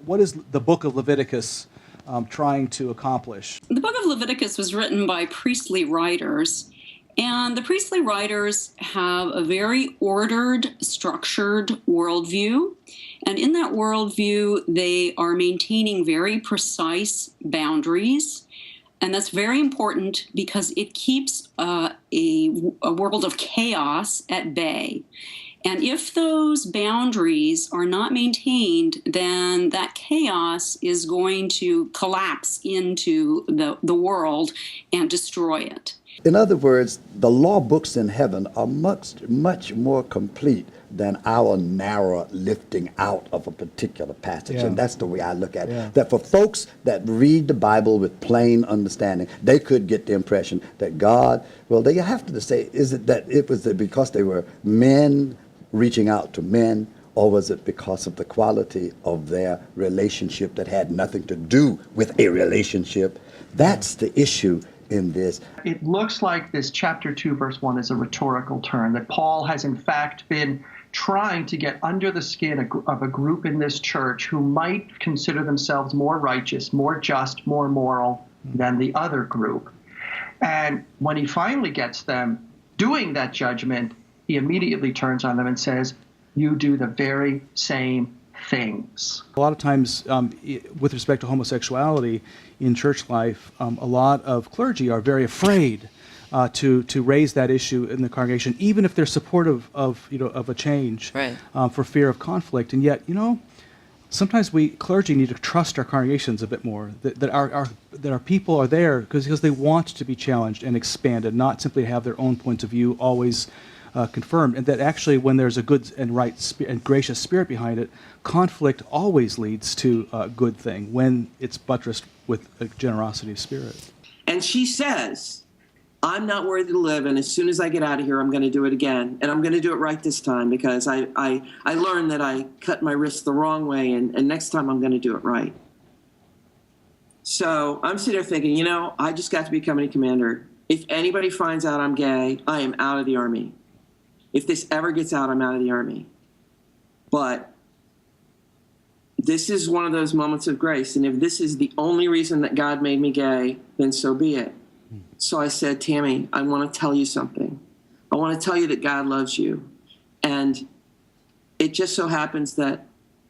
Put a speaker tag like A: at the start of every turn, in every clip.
A: what is the book of Leviticus trying to accomplish?
B: The book of Leviticus was written by priestly writers, and the priestly writers have a very ordered, structured worldview. And in that worldview, they are maintaining very precise boundaries. And that's very important because it keeps a world of chaos at bay. And if those boundaries are not maintained, then that chaos is going to collapse into the world and destroy it.
C: In other words, the law books in heaven are much more complete than our narrow lifting out of a particular passage.
A: Yeah.
C: And that's the way I look at it.
A: Yeah.
C: That for folks that read the Bible with plain understanding, they could get the impression that God, well, they have to say, is it that it was because they were men reaching out to men, or was it because of the quality of their relationship that had nothing to do with a relationship? That's the issue in this.
D: It looks like this chapter 2, verse 1 is a rhetorical term, that Paul has in fact been trying to get under the skin of a group in this church who might consider themselves more righteous, more just, more moral than the other group. And when he finally gets them doing that judgment, he immediately turns on them and says, you do the very same things.
A: A lot of times, with respect to homosexuality in church life, a lot of clergy are very afraid to raise that issue in the congregation, even if they're supportive of a change,
E: Right.
A: For fear of conflict. And yet, sometimes we clergy need to trust our congregations a bit more. That our people are there because they want to be challenged and expanded, not simply have their own points of view always confirmed, and that actually when there's a good and right and gracious spirit behind it, conflict always leads to a good thing when it's buttressed with a generosity of spirit.
F: And she says, I'm not worthy to live, and as soon as I get out of here, I'm going to do it again. And I'm going to do it right this time because I learned that I cut my wrist the wrong way, and next time I'm going to do it right. So I'm sitting there thinking, I just got to be company commander. If anybody finds out I'm gay, I am out of the Army. If this ever gets out, I'm out of the Army. But this is one of those moments of grace. And if this is the only reason that God made me gay, then so be it. So I said, Tammy, I want to tell you something. I want to tell you that God loves you. And it just so happens that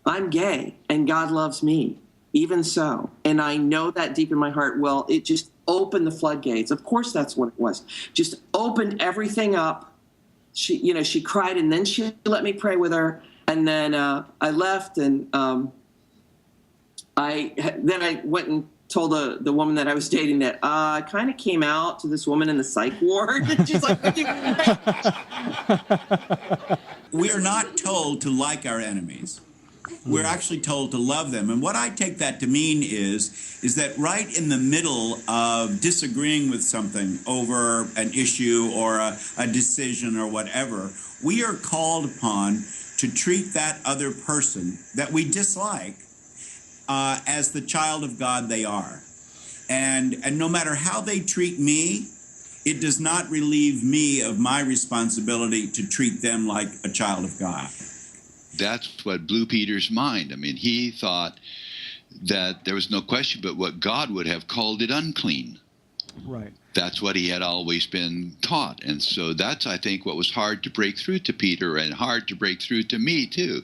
F: I'm gay and God loves me, even so. And I know that deep in my heart. Well, it just opened the floodgates. Of course, that's what it was. Just opened everything up. She cried, and then she let me pray with her, and then I left, and I went and told the woman that I was dating that I kind of came out to this woman in the psych ward. And she's like,
G: we are not told to like our enemies. We're actually told to love them. And what I take that to mean is that right in the middle of disagreeing with something over an issue or a decision or whatever, we are called upon to treat that other person that we dislike as the child of God they are. And no matter how they treat me, it does not relieve me of my responsibility to treat them like a child of God.
H: That's what blew Peter's mind. I mean, he thought that there was no question but what God would have called it unclean.
A: Right.
H: That's what he had always been taught. And so that's, I think, what was hard to break through to Peter and hard to break through to me, too.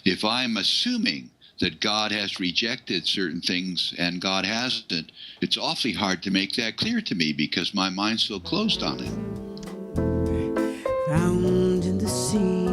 H: If I'm assuming that God has rejected certain things and God hasn't, it's awfully hard to make that clear to me because my mind's so closed on it.
I: Found in the sea